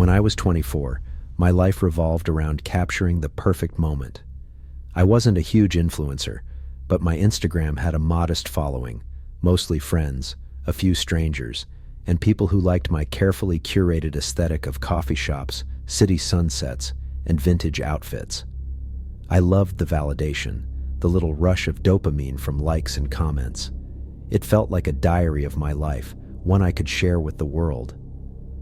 When I was 24, my life revolved around capturing the perfect moment. I wasn't a huge influencer, but my Instagram had a modest following, mostly friends, a few strangers, and people who liked my carefully curated aesthetic of coffee shops, city sunsets, and vintage outfits. I loved the validation, the little rush of dopamine from likes and comments. It felt like a diary of my life, one I could share with the world.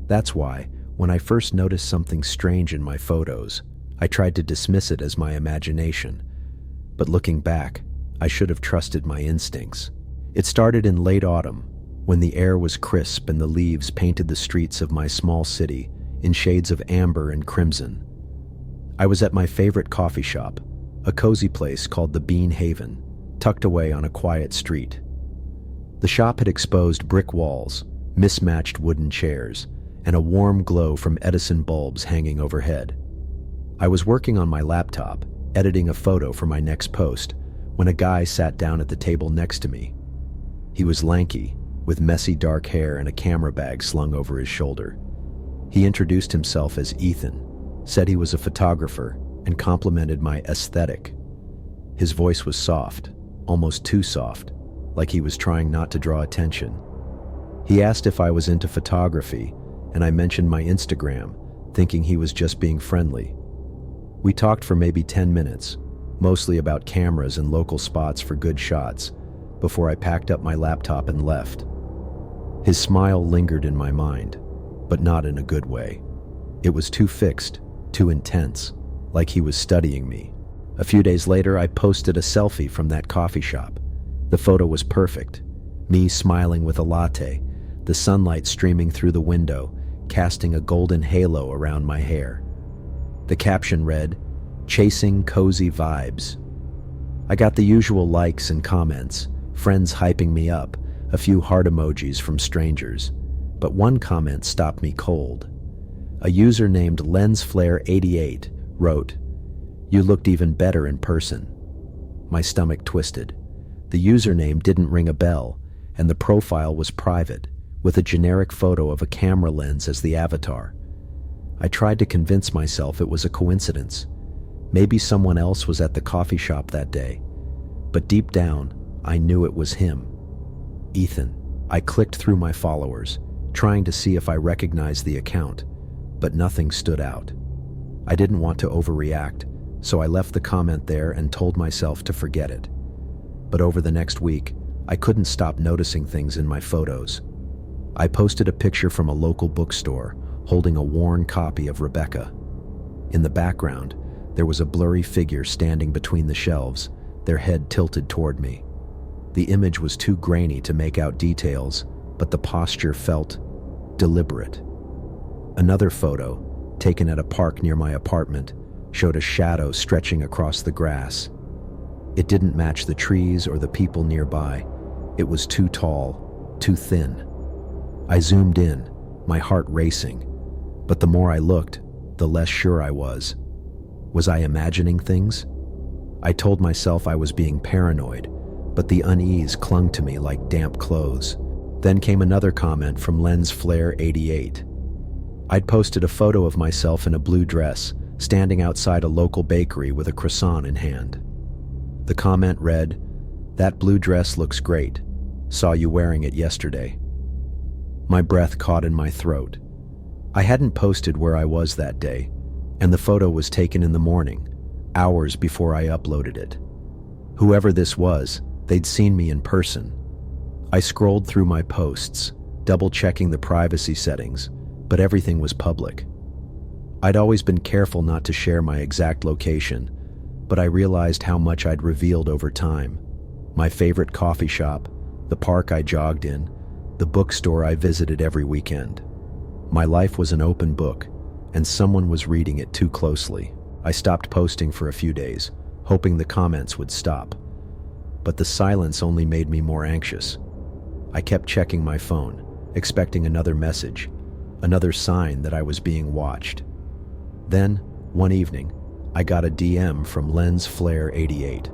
That's why, when I first noticed something strange in my photos, I tried to dismiss it as my imagination. But looking back, I should have trusted my instincts. It started in late autumn, when the air was crisp and the leaves painted the streets of my small city in shades of amber and crimson. I was at my favorite coffee shop, a cozy place called the Bean Haven, tucked away on a quiet street. The shop had exposed brick walls, mismatched wooden chairs, and a warm glow from Edison bulbs hanging overhead. I was working on my laptop, editing a photo for my next post, when a guy sat down at the table next to me. He was lanky, with messy dark hair and a camera bag slung over his shoulder. He introduced himself as Ethan, said he was a photographer, and complimented my aesthetic. His voice was soft, almost too soft, like he was trying not to draw attention. He asked if I was into photography, and I mentioned my Instagram, thinking he was just being friendly. We talked for maybe 10 minutes, mostly about cameras and local spots for good shots, before I packed up my laptop and left. His smile lingered in my mind, but not in a good way. It was too fixed, too intense, like he was studying me. A few days later, I posted a selfie from that coffee shop. The photo was perfect. Me smiling with a latte, the sunlight streaming through the window, casting a golden halo around my hair. The caption read, "Chasing cozy vibes." I got the usual likes and comments, friends hyping me up, a few heart emojis from strangers. But one comment stopped me cold. A user named LensFlare88 wrote, "You looked even better in person." My stomach twisted. The username didn't ring a bell, and the profile was private, with a generic photo of a camera lens as the avatar. I tried to convince myself it was a coincidence. Maybe someone else was at the coffee shop that day. But deep down, I knew it was him. Ethan. I clicked through my followers, trying to see if I recognized the account, but nothing stood out. I didn't want to overreact, so I left the comment there and told myself to forget it. But over the next week, I couldn't stop noticing things in my photos. I posted a picture from a local bookstore, holding a worn copy of Rebecca. In the background, there was a blurry figure standing between the shelves, their head tilted toward me. The image was too grainy to make out details, but the posture felt deliberate. Another photo, taken at a park near my apartment, showed a shadow stretching across the grass. It didn't match the trees or the people nearby. It was too tall, too thin. I zoomed in, my heart racing, but the more I looked, the less sure I was. Was I imagining things? I told myself I was being paranoid, but the unease clung to me like damp clothes. Then came another comment from LensFlare88. I'd posted a photo of myself in a blue dress, standing outside a local bakery with a croissant in hand. The comment read, "That blue dress looks great. Saw you wearing it yesterday." My breath caught in my throat. I hadn't posted where I was that day, and the photo was taken in the morning, hours before I uploaded it. Whoever this was, they'd seen me in person. I scrolled through my posts, double-checking the privacy settings, but everything was public. I'd always been careful not to share my exact location, but I realized how much I'd revealed over time. My favorite coffee shop, the park I jogged in, the bookstore I visited every weekend. My life was an open book, and someone was reading it too closely. I stopped posting for a few days, hoping the comments would stop. But the silence only made me more anxious. I kept checking my phone, expecting another message, another sign that I was being watched. Then, one evening, I got a DM from LensFlare88.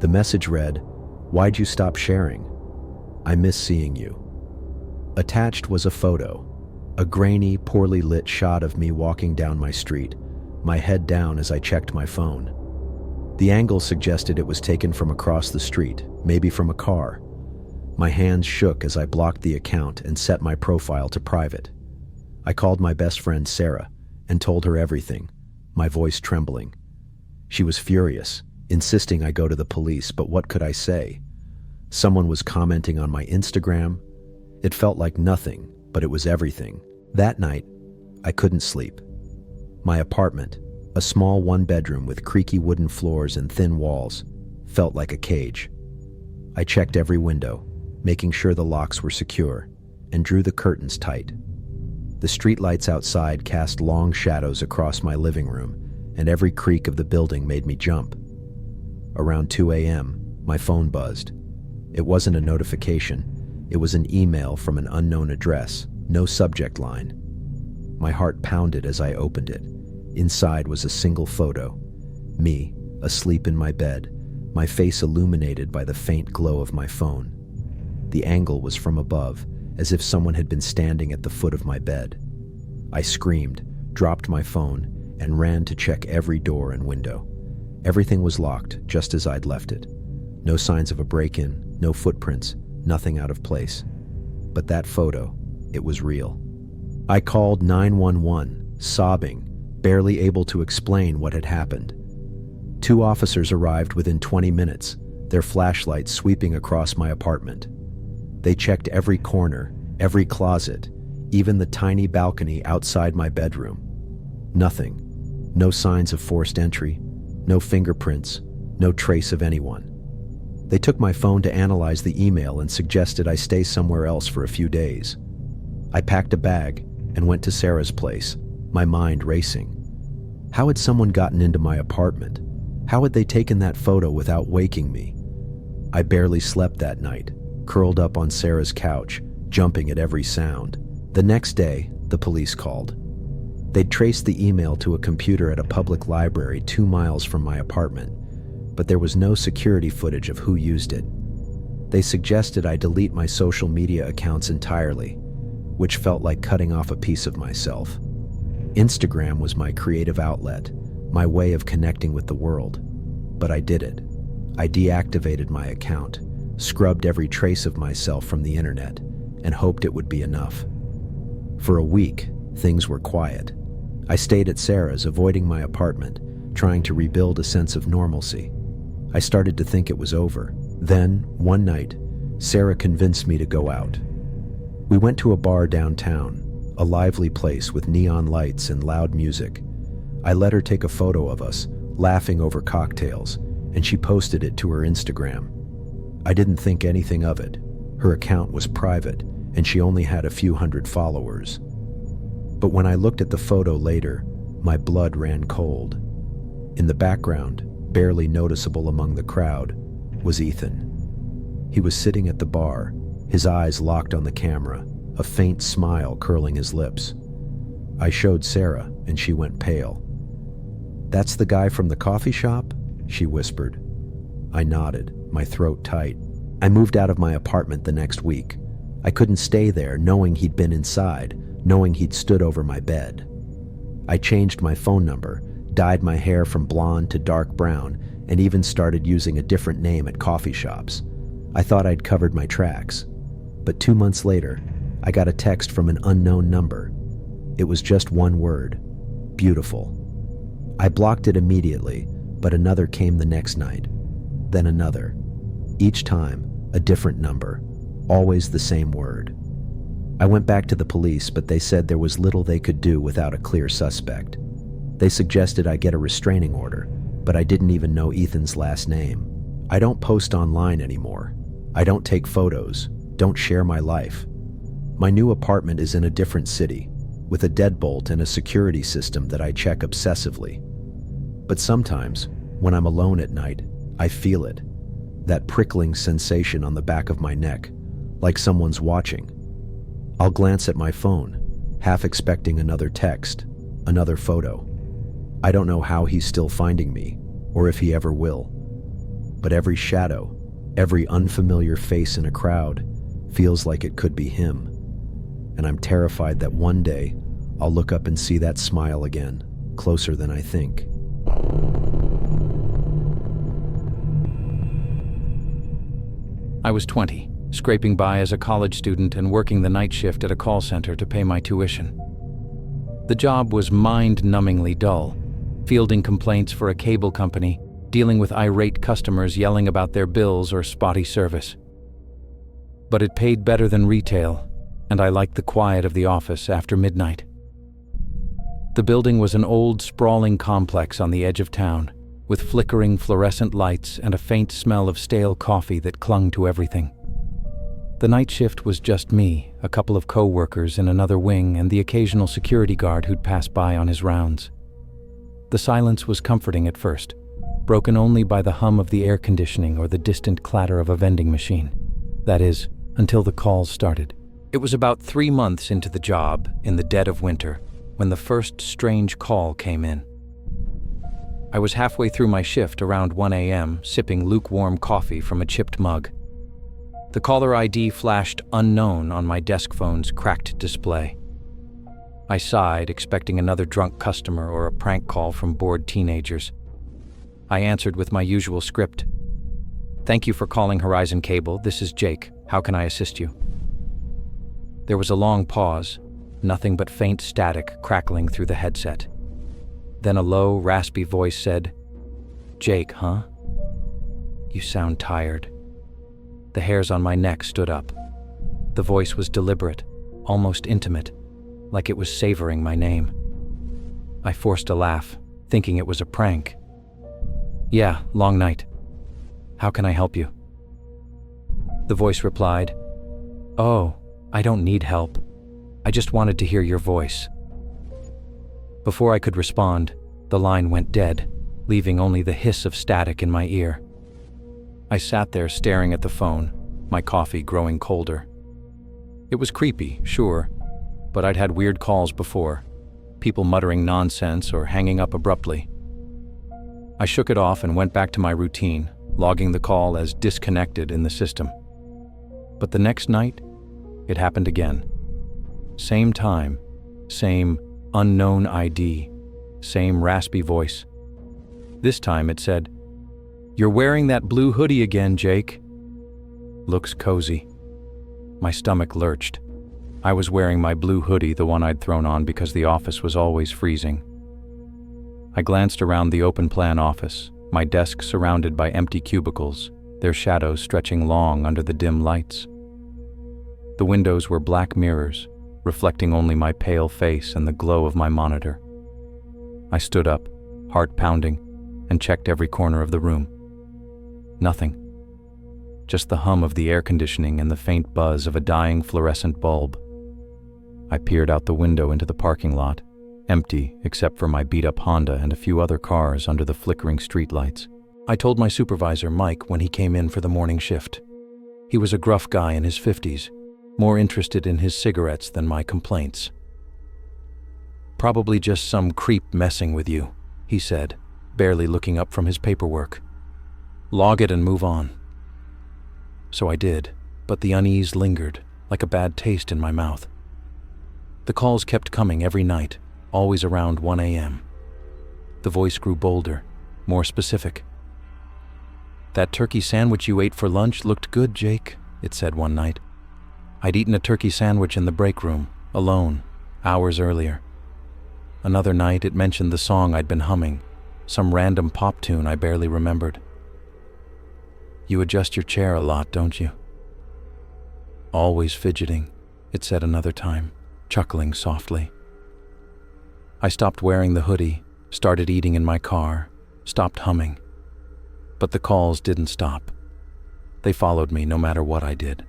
The message read, "Why'd you stop sharing? I miss seeing you." Attached was a photo, A grainy, poorly lit shot of me walking down my street, my head down as I checked my phone. The angle suggested it was taken from across the street, maybe from a car. My hands shook as I blocked the account and set my profile to private. I called my best friend Sarah and told her everything, my voice trembling. She was furious, insisting I go to the police, but what could I say? Someone was commenting on my Instagram. It felt like nothing, but it was everything. That night, I couldn't sleep. My apartment, a small one-bedroom with creaky wooden floors and thin walls, felt like a cage. I checked every window, making sure the locks were secure, and drew the curtains tight. The streetlights outside cast long shadows across my living room, and every creak of the building made me jump. Around 2 a.m., my phone buzzed. It wasn't a notification. It was an email from an unknown address, no subject line. My heart pounded as I opened it. Inside was a single photo. Me, asleep in my bed, my face illuminated by the faint glow of my phone. The angle was from above, as if someone had been standing at the foot of my bed. I screamed, dropped my phone, and ran to check every door and window. Everything was locked, just as I'd left it. No signs of a break-in, no footprints, nothing out of place. But that photo, it was real. I called 911, sobbing, barely able to explain what had happened. 2 officers arrived within 20 minutes, their flashlights sweeping across my apartment. They checked every corner, every closet, even the tiny balcony outside my bedroom. Nothing. No signs of forced entry, no fingerprints, no trace of anyone. They took my phone to analyze the email and suggested I stay somewhere else for a few days. I packed a bag and went to Sarah's place, my mind racing. How had someone gotten into my apartment? How had they taken that photo without waking me? I barely slept that night, curled up on Sarah's couch, jumping at every sound. The next day, the police called. They'd traced the email to a computer at a public library 2 miles from my apartment, but there was no security footage of who used it. They suggested I delete my social media accounts entirely, which felt like cutting off a piece of myself. Instagram was my creative outlet, my way of connecting with the world. But I did it. I deactivated my account, scrubbed every trace of myself from the internet, and hoped it would be enough. For a week, things were quiet. I stayed at Sarah's, avoiding my apartment, trying to rebuild a sense of normalcy. I started to think it was over. Then, one night, Sarah convinced me to go out. We went to a bar downtown, a lively place with neon lights and loud music. I let her take a photo of us, laughing over cocktails, and she posted it to her Instagram. I didn't think anything of it. Her account was private, and she only had a few hundred followers. But when I looked at the photo later, my blood ran cold. In the background, barely noticeable among the crowd, was Ethan. He was sitting at the bar, his eyes locked on the camera, a faint smile curling his lips. I showed Sarah, and she went pale. "That's the guy from the coffee shop?" she whispered. I nodded, my throat tight. I moved out of my apartment the next week. I couldn't stay there knowing he'd been inside, knowing he'd stood over my bed. I changed my phone number, dyed my hair from blonde to dark brown, and even started using a different name at coffee shops. I thought I'd covered my tracks. But 2 months later, I got a text from an unknown number. It was just one word: beautiful. I blocked it immediately, but another came the next night. Then another. Each time, a different number, always the same word. I went back to the police, but they said there was little they could do without a clear suspect. They suggested I get a restraining order, but I didn't even know Ethan's last name. I don't post online anymore. I don't take photos, don't share my life. My new apartment is in a different city, with a deadbolt and a security system that I check obsessively. But sometimes, when I'm alone at night, I feel it. That prickling sensation on the back of my neck, like someone's watching. I'll glance at my phone, half expecting another text, another photo. I don't know how he's still finding me, or if he ever will. But every shadow, every unfamiliar face in a crowd, feels like it could be him. and I'm terrified that one day I'll look up and see that smile again, closer than I think. I was 20, scraping by as a college student and working the night shift at a call center to pay my tuition. The job was mind-numbingly dull, fielding complaints for a cable company, dealing with irate customers yelling about their bills or spotty service. But it paid better than retail, and I liked the quiet of the office after midnight. The building was an old, sprawling complex on the edge of town, with flickering fluorescent lights and a faint smell of stale coffee that clung to everything. The night shift was just me, a couple of co-workers in another wing, and the occasional security guard who'd pass by on his rounds. The silence was comforting at first, broken only by the hum of the air conditioning or the distant clatter of a vending machine. That is, until the calls started. It was about 3 months into the job, in the dead of winter, when the first strange call came in. I was halfway through my shift around 1 a.m., sipping lukewarm coffee from a chipped mug. The caller ID flashed unknown on my desk phone's cracked display. I sighed, expecting another drunk customer or a prank call from bored teenagers. I answered with my usual script. "Thank you for calling Horizon Cable. This is Jake. How can I assist you?" There was a long pause, nothing but faint static crackling through the headset. Then a low, raspy voice said, "Jake, huh? You sound tired." The hairs on my neck stood up. The voice was deliberate, almost intimate, like it was savoring my name. I forced a laugh, thinking it was a prank. "Yeah, long night. How can I help you?" The voice replied, "Oh, I don't need help. I just wanted to hear your voice." Before I could respond, the line went dead, leaving only the hiss of static in my ear. I sat there staring at the phone, my coffee growing colder. It was creepy, sure, but I'd had weird calls before, people muttering nonsense or hanging up abruptly. I shook it off and went back to my routine, logging the call as disconnected in the system. But the next night, it happened again. Same time, same unknown ID, same raspy voice. This time it said, "You're wearing that blue hoodie again, Jake. Looks cozy." My stomach lurched. I was wearing my blue hoodie, the one I'd thrown on because the office was always freezing. I glanced around the open-plan office, my desk surrounded by empty cubicles, their shadows stretching long under the dim lights. The windows were black mirrors, reflecting only my pale face and the glow of my monitor. I stood up, heart pounding, and checked every corner of the room. Nothing. Just the hum of the air conditioning and the faint buzz of a dying fluorescent bulb. I peered out the window into the parking lot, empty except for my beat-up Honda and a few other cars under the flickering streetlights. I told my supervisor, Mike, when he came in for the morning shift. He was a gruff guy in his 50s, more interested in his cigarettes than my complaints. "Probably just some creep messing with you," he said, barely looking up from his paperwork. "Log it and move on." So I did, but the unease lingered, like a bad taste in my mouth. The calls kept coming every night, always around 1 a.m. The voice grew bolder, more specific. "That turkey sandwich you ate for lunch looked good, Jake," it said one night. I'd eaten a turkey sandwich in the break room, alone, hours earlier. Another night it mentioned the song I'd been humming, some random pop tune I barely remembered. "You adjust your chair a lot, don't you?" "Always fidgeting," it said another time, chuckling softly. I stopped wearing the hoodie, started eating in my car, stopped humming. But the calls didn't stop. They followed me no matter what I did.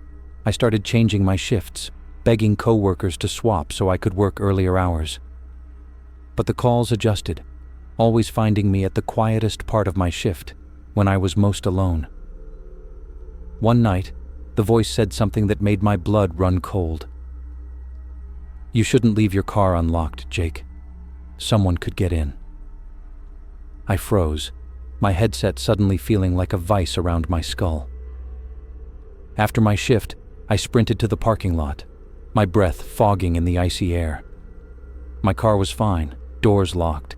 I started changing my shifts, begging coworkers to swap so I could work earlier hours. But the calls adjusted, always finding me at the quietest part of my shift, when I was most alone. One night, the voice said something that made my blood run cold. "You shouldn't leave your car unlocked, Jake. Someone could get in." I froze, my headset suddenly feeling like a vice around my skull. After my shift, I sprinted to the parking lot. my breath fogging in the icy air. My car was fine, doors locked,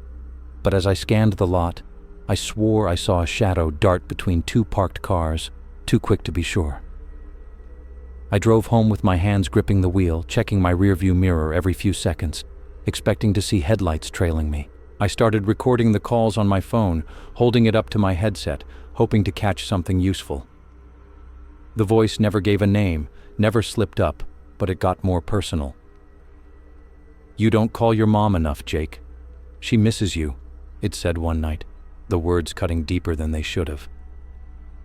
but as I scanned the lot, I swore I saw a shadow dart between two parked cars, too quick to be sure. I drove home with my hands gripping the wheel, checking my rearview mirror every few seconds, expecting to see headlights trailing me. I started recording the calls on my phone, holding it up to my headset, hoping to catch something useful. The voice never gave a name, never slipped up, but it got more personal. "You don't call your mom enough, Jake. She misses you," it said one night, the words cutting deeper than they should have.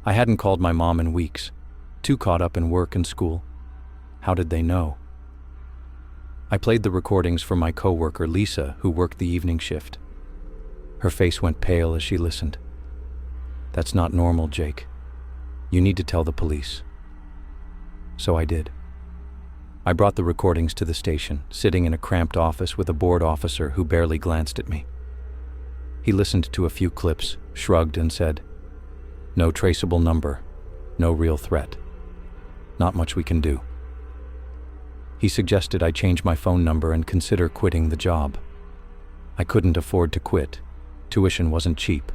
I hadn't called my mom in weeks, too caught up in work and school. How did they know? I played the recordings for my coworker Lisa, who worked the evening shift. Her face went pale as she listened. "That's not normal, Jake. You need to tell the police." So I did. I brought the recordings to the station, sitting in a cramped office with a bored officer who barely glanced at me. He listened to a few clips, shrugged, and said, "No traceable number, no real threat. Not much we can do." He suggested I change my phone number and consider quitting the job. I couldn't afford to quit. Tuition wasn't cheap.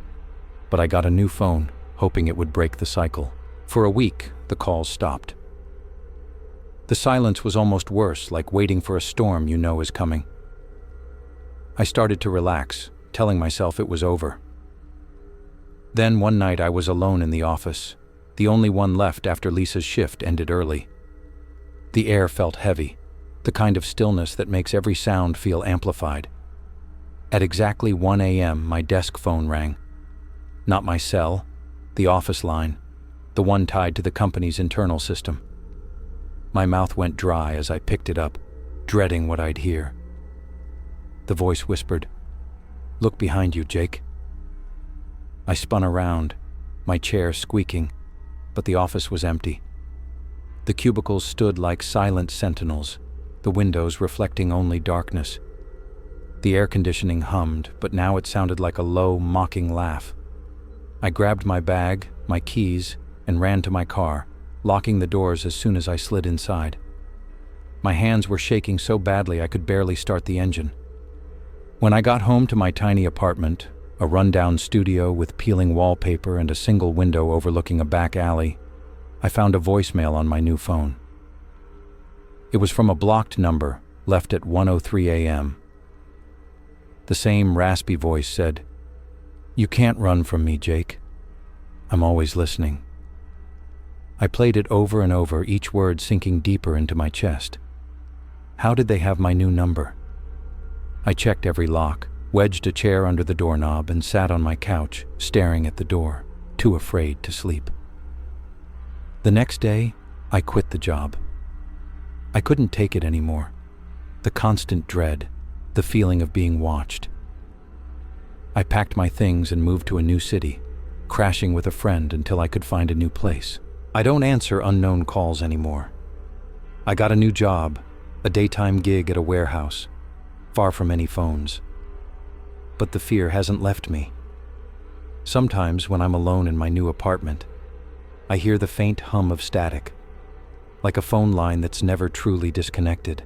But I got a new phone, hoping it would break the cycle. For a week, the calls stopped. The silence was almost worse, like waiting for a storm you know is coming. I started to relax, telling myself it was over. Then one night I was alone in the office, the only one left after Lisa's shift ended early. The air felt heavy, the kind of stillness that makes every sound feel amplified. At exactly 1 a.m., my desk phone rang. Not my cell, the office line, the one tied to the company's internal system. My mouth went dry as I picked it up, dreading what I'd hear. The voice whispered, "Look behind you, Jake." I spun around, my chair squeaking, but the office was empty. The cubicles stood like silent sentinels, the windows reflecting only darkness. The air conditioning hummed, but now it sounded like a low, mocking laugh. I grabbed my bag, my keys, and ran to my car, locking the doors as soon as I slid inside. My hands were shaking so badly I could barely start the engine. When I got home to my tiny apartment, a rundown studio with peeling wallpaper and a single window overlooking a back alley, I found a voicemail on my new phone. It was from a blocked number, left at 1:03 a.m. The same raspy voice said, "You can't run from me, Jake. I'm always listening." I played it over and over, each word sinking deeper into my chest. How did they have my new number? I checked every lock, wedged a chair under the doorknob, and sat on my couch, staring at the door, too afraid to sleep. The next day, I quit the job. I couldn't take it anymore. The constant dread, the feeling of being watched. I packed my things and moved to a new city, crashing with a friend until I could find a new place. I don't answer unknown calls anymore. I got a new job, a daytime gig at a warehouse, far from any phones. But the fear hasn't left me. Sometimes when I'm alone in my new apartment, I hear the faint hum of static, like a phone line that's never truly disconnected.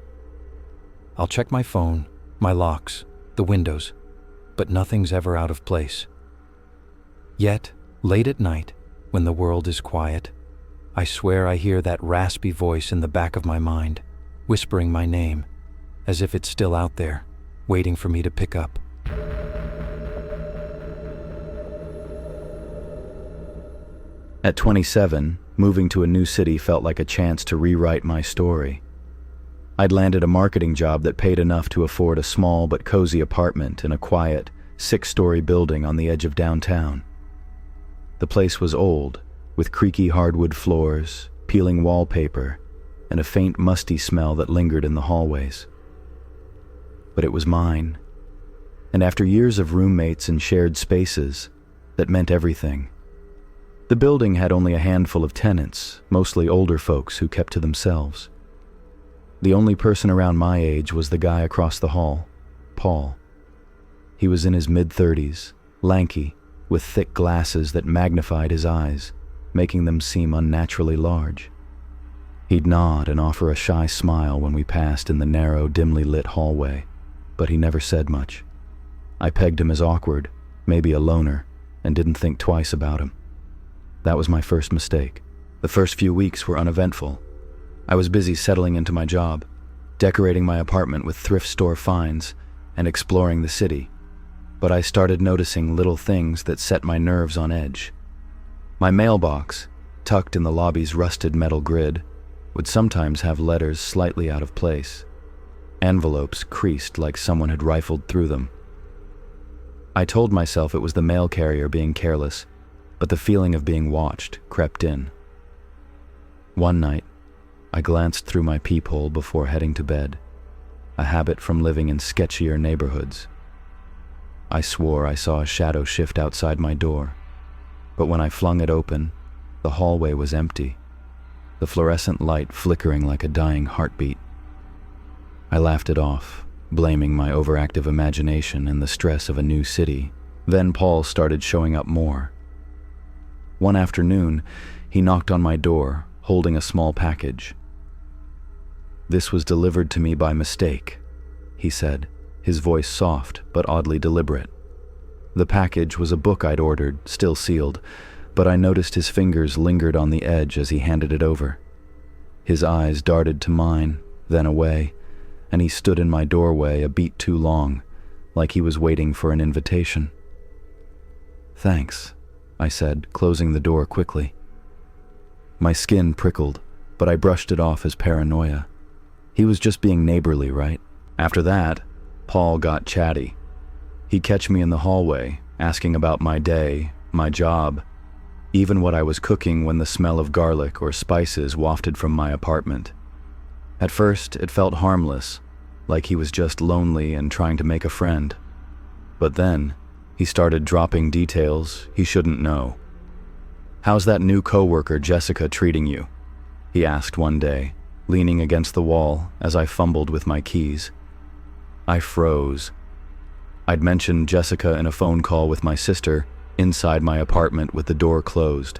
I'll check my phone, my locks, the windows, but nothing's ever out of place. Yet, late at night, when the world is quiet, I swear I hear that raspy voice in the back of my mind, whispering my name, as if it's still out there, waiting for me to pick up. At 27, moving to a new city felt like a chance to rewrite my story. I'd landed a marketing job that paid enough to afford a small but cozy apartment in a quiet, 6-story building on the edge of downtown. The place was old, with creaky hardwood floors, peeling wallpaper, and a faint musty smell that lingered in the hallways. But it was mine, and after years of roommates and shared spaces, that meant everything. The building had only a handful of tenants, mostly older folks who kept to themselves. The only person around my age was the guy across the hall, Paul. He was in his mid-30s, lanky, with thick glasses that magnified his eyes, making them seem unnaturally large. He'd nod and offer a shy smile when we passed in the narrow, dimly lit hallway, but he never said much. I pegged him as awkward, maybe a loner, and didn't think twice about him. That was my first mistake. The first few weeks were uneventful. I was busy settling into my job, decorating my apartment with thrift store finds, and exploring the city. But I started noticing little things that set my nerves on edge. My mailbox, tucked in the lobby's rusted metal grid, would sometimes have letters slightly out of place. Envelopes creased like someone had rifled through them. I told myself it was the mail carrier being careless, but the feeling of being watched crept in. One night, I glanced through my peephole before heading to bed, a habit from living in sketchier neighborhoods. I swore I saw a shadow shift outside my door, but when I flung it open, the hallway was empty, the fluorescent light flickering like a dying heartbeat. I laughed it off, blaming my overactive imagination and the stress of a new city. Then Paul started showing up more. One afternoon, he knocked on my door, holding a small package. "This was delivered to me by mistake," he said, his voice soft but oddly deliberate. The package was a book I'd ordered, still sealed, but I noticed his fingers lingered on the edge as he handed it over. His eyes darted to mine, then away, and he stood in my doorway a beat too long, like he was waiting for an invitation. "Thanks," I said, closing the door quickly. My skin prickled, but I brushed it off as paranoia. He was just being neighborly, right? After that, Paul got chatty. He'd catch me in the hallway, asking about my day, my job, even what I was cooking when the smell of garlic or spices wafted from my apartment. At first, it felt harmless, like he was just lonely and trying to make a friend. But then, he started dropping details he shouldn't know. "How's that new coworker Jessica treating you?" he asked one day, leaning against the wall as I fumbled with my keys. I froze. I'd mentioned Jessica in a phone call with my sister inside my apartment with the door closed.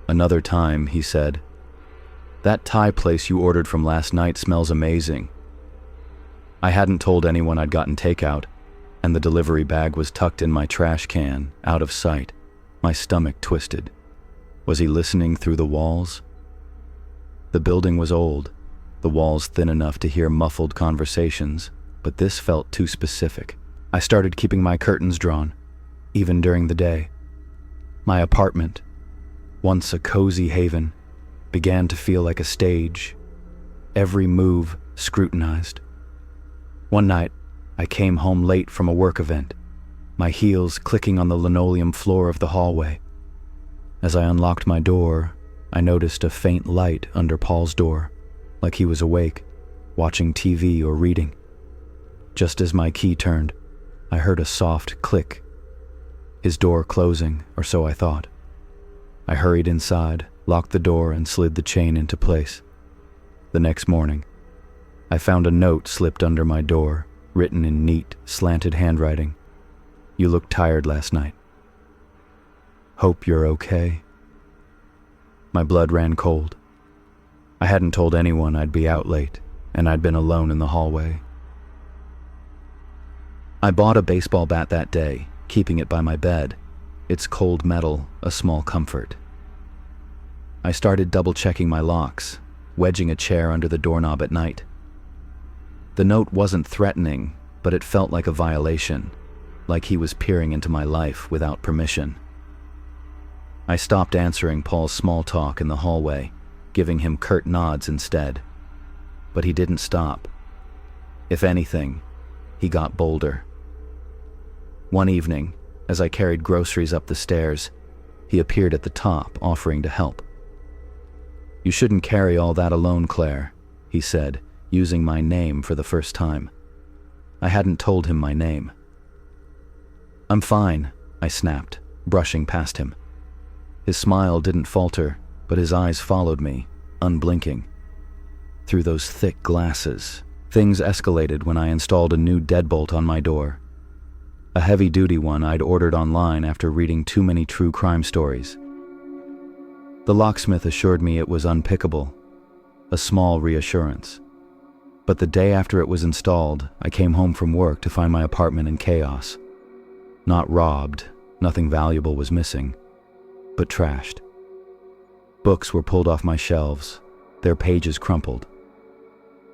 Another time, he said, "That Thai place you ordered from last night smells amazing." I hadn't told anyone I'd gotten takeout, and the delivery bag was tucked in my trash can, out of sight. My stomach twisted. Was he listening through the walls? The building was old, the walls thin enough to hear muffled conversations, but this felt too specific. I started keeping my curtains drawn, even during the day. My apartment, once a cozy haven, began to feel like a stage, every move scrutinized. One night, I came home late from a work event, my heels clicking on the linoleum floor of the hallway. As I unlocked my door, I noticed a faint light under Paul's door, like he was awake, watching TV or reading. Just as my key turned, I heard a soft click. His door closing, or so I thought. I hurried inside, locked the door, and slid the chain into place. The next morning, I found a note slipped under my door, written in neat, slanted handwriting. "You looked tired last night. Hope you're okay." My blood ran cold. I hadn't told anyone I'd be out late, and I'd been alone in the hallway. I bought a baseball bat that day, keeping it by my bed, its cold metal a small comfort. I started double-checking my locks, wedging a chair under the doorknob at night. The note wasn't threatening, but it felt like a violation, like he was peering into my life without permission. I stopped answering Paul's small talk in the hallway, giving him curt nods instead. But he didn't stop. If anything, he got bolder. One evening, as I carried groceries up the stairs, he appeared at the top, offering to help. "You shouldn't carry all that alone, Claire," he said, using my name for the first time. I hadn't told him my name. "I'm fine," I snapped, brushing past him. His smile didn't falter, but his eyes followed me, unblinking. Through those thick glasses, things escalated when I installed a new deadbolt on my door. A heavy-duty one I'd ordered online after reading too many true crime stories. The locksmith assured me it was unpickable, a small reassurance. But the day after it was installed, I came home from work to find my apartment in chaos. Not robbed, nothing valuable was missing, but trashed. Books were pulled off my shelves, their pages crumpled.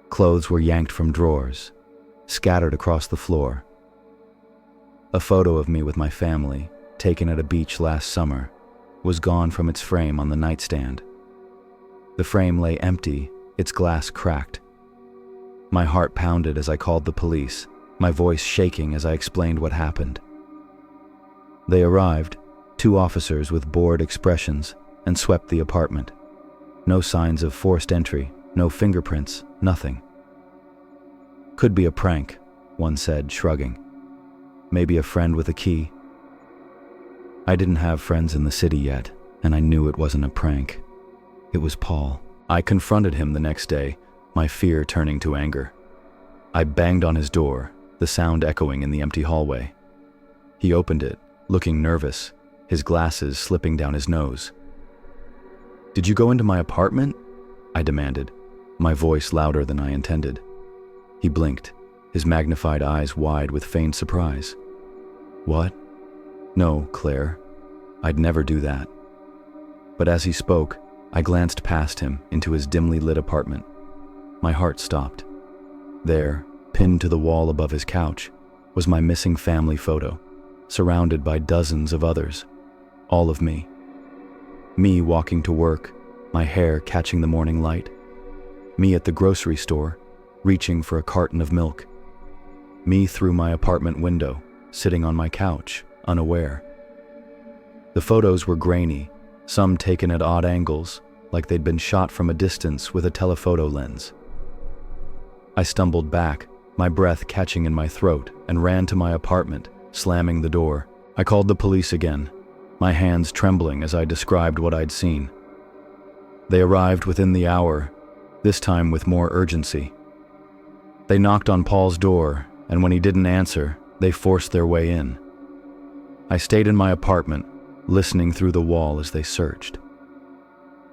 Clothes were yanked from drawers, scattered across the floor. A photo of me with my family, taken at a beach last summer, was gone from its frame on the nightstand. The frame lay empty, its glass cracked. My heart pounded as I called the police, my voice shaking as I explained what happened. They arrived, 2 officers with bored expressions, and swept the apartment. No signs of forced entry, no fingerprints, nothing. "Could be a prank," one said, shrugging. "Maybe a friend with a key." I didn't have friends in the city yet, and I knew it wasn't a prank. It was Paul. I confronted him the next day, my fear turning to anger. I banged on his door, the sound echoing in the empty hallway. He opened it, looking nervous, his glasses slipping down his nose. "Did you go into my apartment?" I demanded, my voice louder than I intended. He blinked, his magnified eyes wide with feigned surprise. "What? No, Claire. I'd never do that." But as he spoke, I glanced past him into his dimly lit apartment. My heart stopped. There, pinned to the wall above his couch, was my missing family photo, surrounded by dozens of others, all of me. Me walking to work, my hair catching the morning light. Me at the grocery store, reaching for a carton of milk. Me through my apartment window, sitting on my couch, unaware. The photos were grainy, some taken at odd angles, like they'd been shot from a distance with a telephoto lens. I stumbled back, my breath catching in my throat, and ran to my apartment, slamming the door. I called the police again, my hands trembling as I described what I'd seen. They arrived within the hour, this time with more urgency. They knocked on Paul's door, and when he didn't answer, they forced their way in. I stayed in my apartment, listening through the wall as they searched.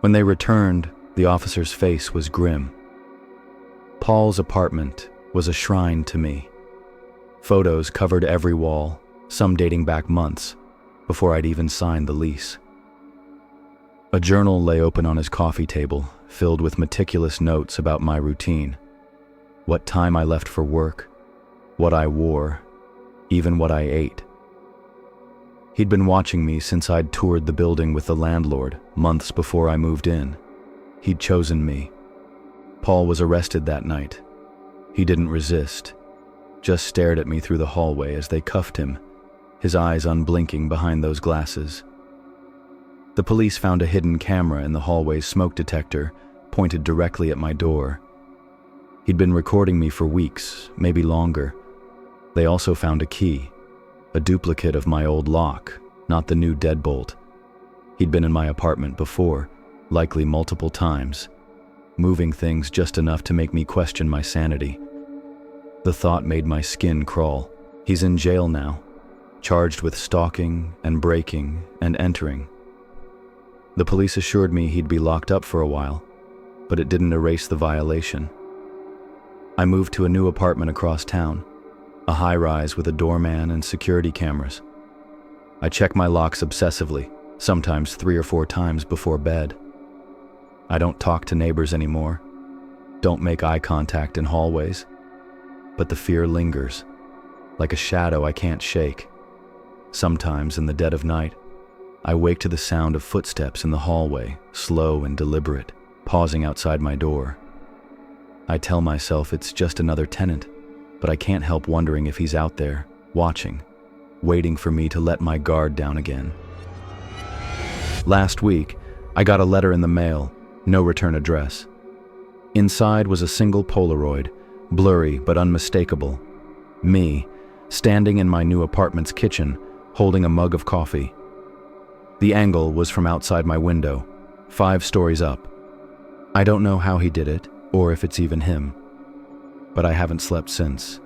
When they returned, the officer's face was grim. Paul's apartment was a shrine to me. Photos covered every wall, some dating back months, before I'd even signed the lease. A journal lay open on his coffee table, filled with meticulous notes about my routine. What time I left for work, what I wore, even what I ate. He'd been watching me since I'd toured the building with the landlord, months before I moved in. He'd chosen me. Paul was arrested that night. He didn't resist, just stared at me through the hallway as they cuffed him, his eyes unblinking behind those glasses. The police found a hidden camera in the hallway's smoke detector, pointed directly at my door. He'd been recording me for weeks, maybe longer. They also found a key, a duplicate of my old lock, not the new deadbolt. He'd been in my apartment before, likely multiple times, moving things just enough to make me question my sanity. The thought made my skin crawl. He's in jail now, charged with stalking and breaking and entering. The police assured me he'd be locked up for a while, but it didn't erase the violation. I moved to a new apartment across town, a high-rise with a doorman and security cameras. I check my locks obsessively, sometimes 3 or 4 times before bed. I don't talk to neighbors anymore, don't make eye contact in hallways, but the fear lingers, like a shadow I can't shake. Sometimes in the dead of night, I wake to the sound of footsteps in the hallway, slow and deliberate, pausing outside my door. I tell myself it's just another tenant, but I can't help wondering if he's out there, watching, waiting for me to let my guard down again. Last week, I got a letter in the mail, no return address. Inside was a single Polaroid, blurry but unmistakable. Me, standing in my new apartment's kitchen, holding a mug of coffee. The angle was from outside my window, 5 stories up. I don't know how he did it, or if it's even him, but I haven't slept since.